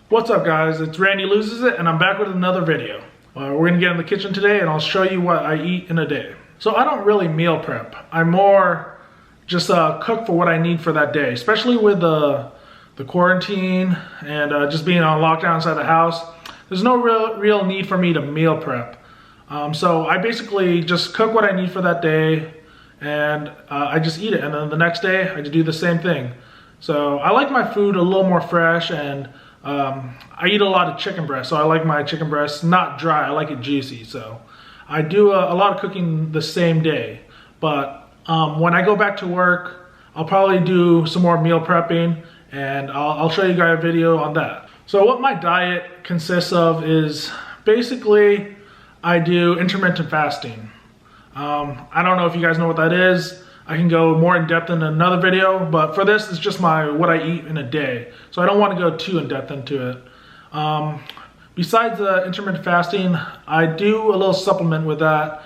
What's up guys, it's Randy Loses It and I'm back with another video. We're gonna get in the kitchen today and I'll show you what I eat in a day. So I don't really meal prep. I more just cook for what I need for that day, especially with the quarantine and just being on lockdown inside the house. There's no real need for me to meal prep. So I basically just cook what I need for that day and I just eat it, and then the next day I just do the same thing. So I like my food a little more fresh, and I eat a lot of chicken breast, so I like my chicken breast not dry, I like it juicy. So I do a lot of cooking the same day, but when I go back to work, I'll probably do some more meal prepping, and I'll show you guys a video on that. So what my diet consists of is basically I do intermittent fasting. I don't know if you guys know what that is. I can go more in depth in another video, but for this, it's just what I eat in a day. So I don't want to go too in depth into it. Besides the intermittent fasting, I do a little supplement with that,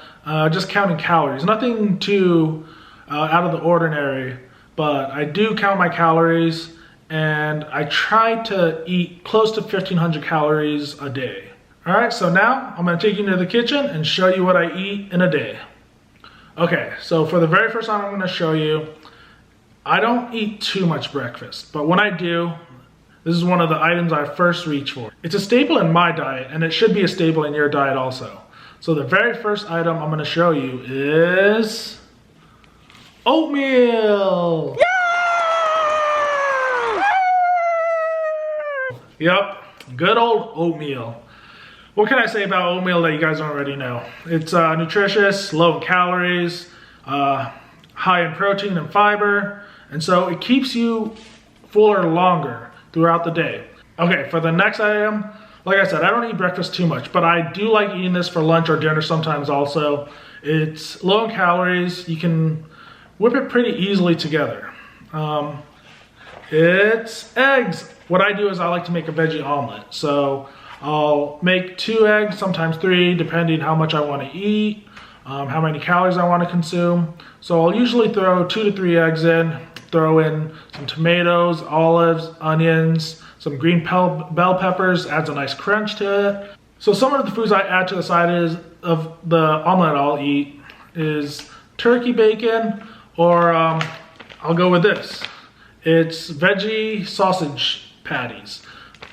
just counting calories. Nothing too out of the ordinary, but I do count my calories, and I try to eat close to 1,500 calories a day. All right, so now I'm gonna take you into the kitchen and show you what I eat in a day. Okay, so for the very first time I'm gonna show you, I don't eat too much breakfast, but when I do, this is one of the items I first reach for. It's a staple in my diet, and it should be a staple in your diet also. So the very first item I'm gonna show you is oatmeal. Yep, good old oatmeal. What can I say about oatmeal that you guys already know? It's nutritious, low in calories, high in protein and fiber, and so it keeps you fuller longer throughout the day. Okay, for the next item, like I said, I don't eat breakfast too much, but I do like eating this for lunch or dinner sometimes also. It's low in calories. You can whip it pretty easily together. It's eggs. What I do is I like to make a veggie omelet. So I'll make 2 eggs, sometimes 3, depending how much I want to eat, how many calories I want to consume. So I'll usually throw 2 to 3 eggs in, throw in some tomatoes, olives, onions, some green bell peppers, adds a nice crunch to it. So some of the foods I add to the side of the omelet I'll eat is turkey bacon, or I'll go with this. It's veggie sausage patties.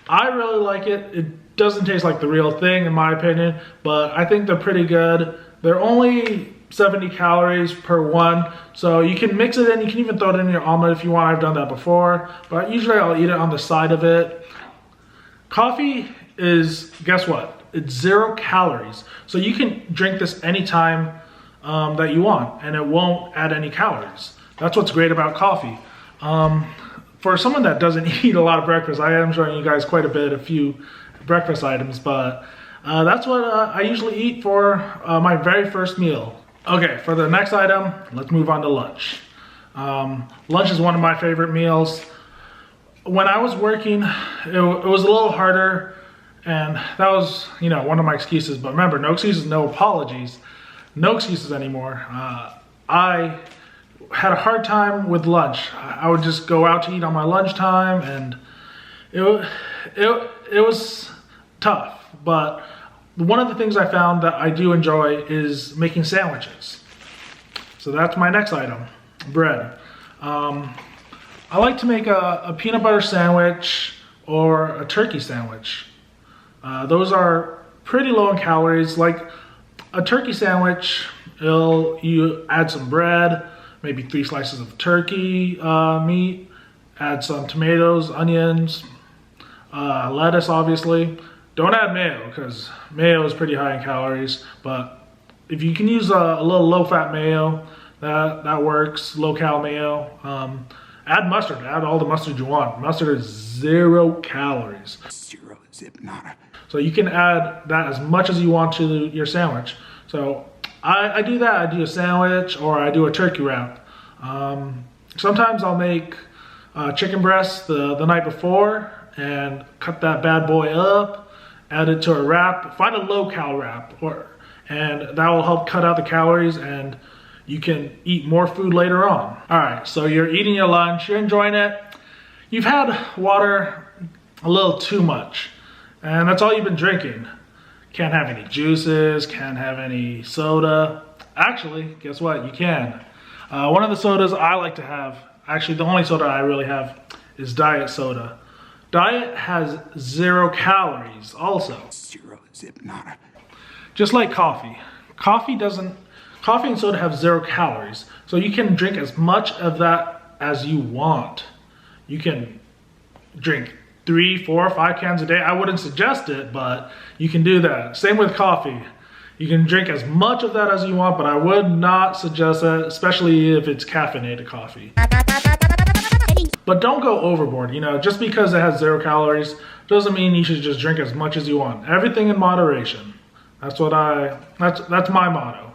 I really like it. It doesn't taste like the real thing in my opinion, but I think they're pretty good. They're only 70 calories per one, so you can mix it in. You can even throw it in your omelet if you want. I've done that before, but usually I'll eat it on the side of it. Coffee is, guess what? It's 0 calories. So you can drink this anytime that you want, and it won't add any calories. That's what's great about coffee. For someone that doesn't eat a lot of breakfast, I am showing you guys quite a few breakfast items, but that's what I usually eat for my very first meal. Okay, for the next item, let's move on to lunch. Lunch is one of my favorite meals. When I was working, it was a little harder, and that was, one of my excuses. But remember, no excuses, no apologies. No excuses anymore. I had a hard time with lunch. I would just go out to eat on my lunchtime, and it was tough. But one of the things I found that I do enjoy is making sandwiches. So that's my next item, bread. I like to make a peanut butter sandwich or a turkey sandwich. Those are pretty low in calories. Like a turkey sandwich, you add some bread, maybe 3 slices of turkey meat, add some tomatoes, onions, lettuce obviously. Don't add mayo, because mayo is pretty high in calories, but if you can use a little low-fat mayo, that works, low-cal mayo. Add mustard, add all the mustard you want. Mustard is 0 calories. 0 zip nada. So you can add that as much as you want to your sandwich. So I do that. I do a sandwich, or I do a turkey wrap. Sometimes I'll make chicken breast the night before and cut that bad boy up, add it to a wrap. Find a low-cal wrap, and that will help cut out the calories, and you can eat more food later on. All right, so you're eating your lunch, you're enjoying it. You've had water a little too much. And that's all you've been drinking. Can't have any juices, can't have any soda. Actually, guess what? You can. One of the sodas I like to have, actually the only soda I really have, is diet soda. Diet has 0 calories also. Zero zip nada. Just like coffee. Coffee and soda have 0 calories. So you can drink as much of that as you want. You can drink 3, 4, 5 cans a day. I wouldn't suggest it, but you can do that. Same with coffee. You can drink as much of that as you want, but I would not suggest that, especially if it's caffeinated coffee. But don't go overboard, you know, just because it has 0 calories doesn't mean you should just drink as much as you want. Everything in moderation. That's my motto.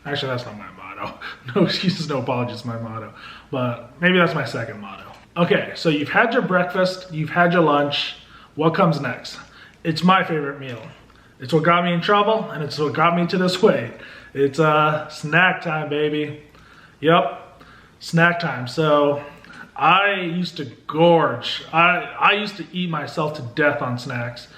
Actually, that's not my motto. No excuses, no apologies, my motto. But maybe that's my second motto. Okay, so you've had your breakfast, you've had your lunch. What comes next? It's my favorite meal. It's what got me in trouble, and it's what got me to this weight. It's snack time, baby. Yep, snack time. So I used to gorge. I used to eat myself to death on snacks.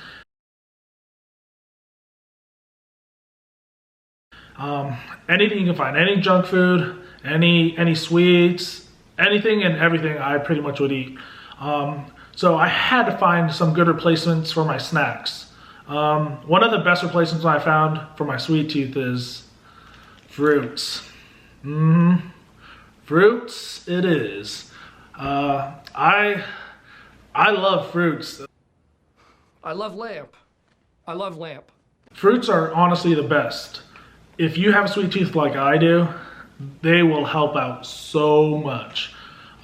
Anything you can find, any junk food, any sweets, anything and everything I pretty much would eat. So I had to find some good replacements for my snacks. One of the best replacements I found for my sweet tooth is fruits. Fruits it is. I love fruits. I love lamp. I love lamp. Fruits are honestly the best. If you have a sweet tooth like I do, they will help out so much.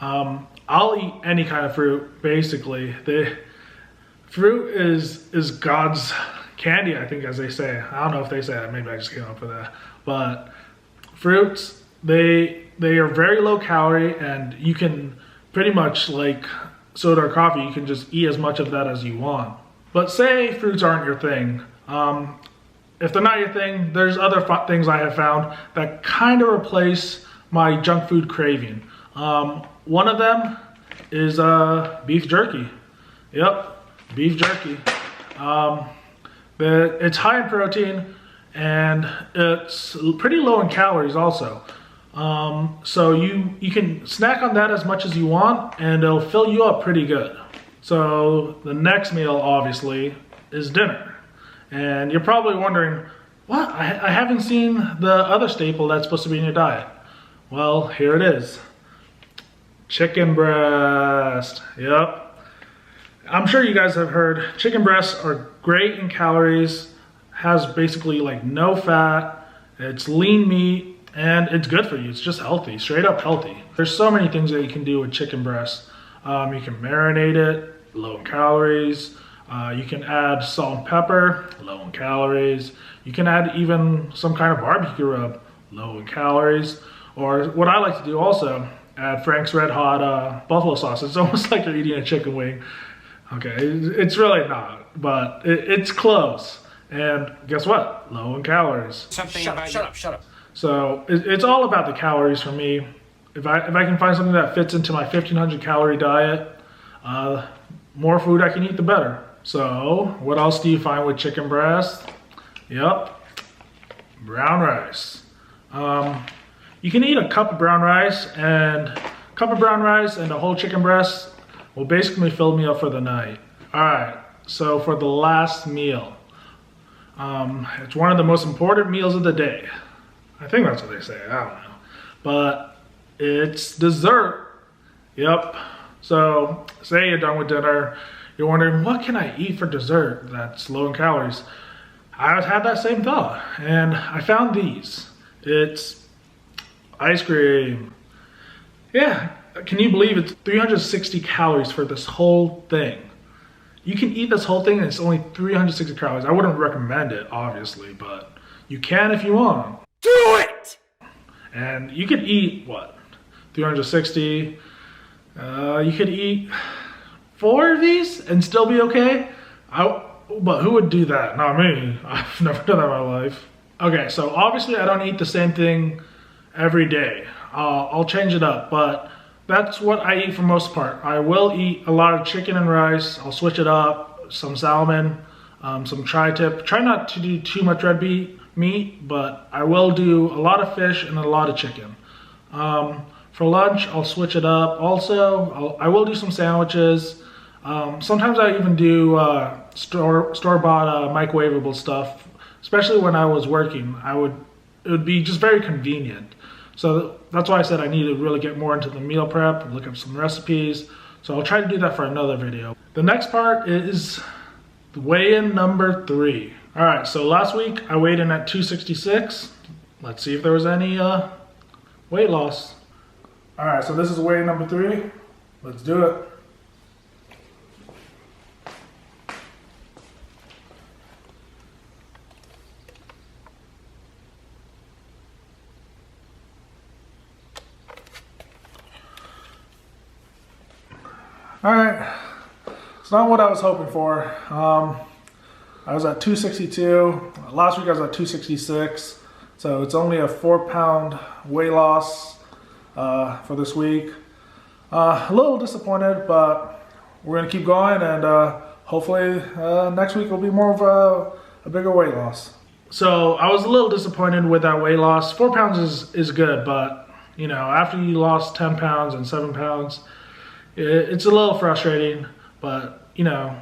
I'll eat any kind of fruit, basically. Fruit is God's candy, I think, as they say. I don't know if they say that, maybe I just came up with that. But fruits, they are very low calorie, and you can pretty much, like soda or coffee, you can just eat as much of that as you want. But say fruits aren't your thing. If they're not your thing, there's other things I have found that kind of replace my junk food craving. One of them is beef jerky. Yep, beef jerky. It's high in protein and it's pretty low in calories also. So you can snack on that as much as you want and it'll fill you up pretty good. So the next meal obviously is dinner. And you're probably wondering, what? I haven't seen the other staple that's supposed to be in your diet. Well, here it is. Chicken breast. Yep. I'm sure you guys have heard chicken breasts are great in calories, has basically like no fat, it's lean meat, and it's good for you. It's just healthy, straight up healthy. There's so many things that you can do with chicken breast. You can marinate it, low in calories. You can add salt and pepper, low in calories. You can add even some kind of barbecue rub, low in calories. Or what I like to do also, add Frank's Red Hot buffalo sauce. It's almost like you're eating a chicken wing. Okay, it's really not, but it's close. And guess what? Low in calories. Shut up. So it's all about the calories for me. If I can find something that fits into my 1,500 calorie diet, more food I can eat, the better. So what else do you find with chicken breast? Yep, brown rice. You can eat a cup of brown rice, and a whole chicken breast will basically fill me up for the night. All right, so for the last meal, it's one of the most important meals of the day. I think that's what they say, I don't know. But it's dessert. Yep, so say you're done with dinner, you're wondering, what can I eat for dessert that's low in calories? I had that same thought, and I found these. It's ice cream. Yeah, can you believe it's 360 calories for this whole thing? You can eat this whole thing and it's only 360 calories. I wouldn't recommend it, obviously, but you can if you want. Do it! And you could eat, what, 360? You could eat 4 of these and still be okay? But who would do that? Not me. I've never done that in my life. Okay, so obviously I don't eat the same thing every day. I'll change it up, but that's what I eat for most part. I will eat a lot of chicken and rice. I'll switch it up, some salmon, some tri-tip. Try not to do too much red meat, but I will do a lot of fish and a lot of chicken. For lunch, I'll switch it up. Also, I will do some sandwiches. Sometimes I even do store-bought microwavable stuff, especially when I was working. It would be just very convenient. So that's why I said I need to really get more into the meal prep and look up some recipes. So I'll try to do that for another video. The next part is weigh-in number 3. All right, so last week I weighed in at 266. Let's see if there was any weight loss. All right, so this is weigh-in number 3. Let's do it. All right, it's not what I was hoping for. I was at 262. Last week I was at 266. So it's only a 4-pound weight loss for this week. A little disappointed, but we're gonna keep going, and hopefully next week will be more of a bigger weight loss. So I was a little disappointed with that weight loss. 4 pounds is good, but you know, after you lost 10 pounds and 7 pounds, it's a little frustrating, but you know,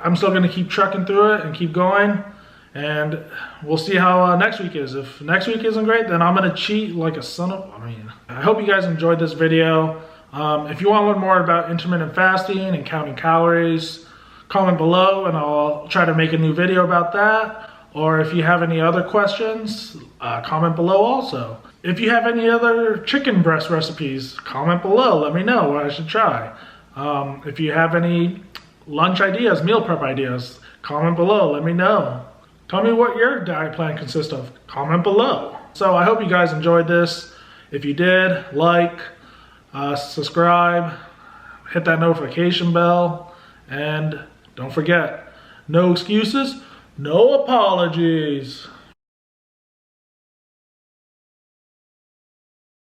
I'm still gonna keep trucking through it and keep going, and we'll see how next week is. If next week isn't great, then I'm gonna cheat like a son of, I hope you guys enjoyed this video. If you wanna learn more about intermittent fasting and counting calories, comment below and I'll try to make a new video about that. Or if you have any other questions, comment below also. If you have any other chicken breast recipes, comment below. Let me know what I should try. If you have any lunch ideas, meal prep ideas, comment below. Let me know. Tell me what your diet plan consists of. Comment below. So I hope you guys enjoyed this. If you did, like, subscribe, hit that notification bell, and don't forget, no excuses, no apologies.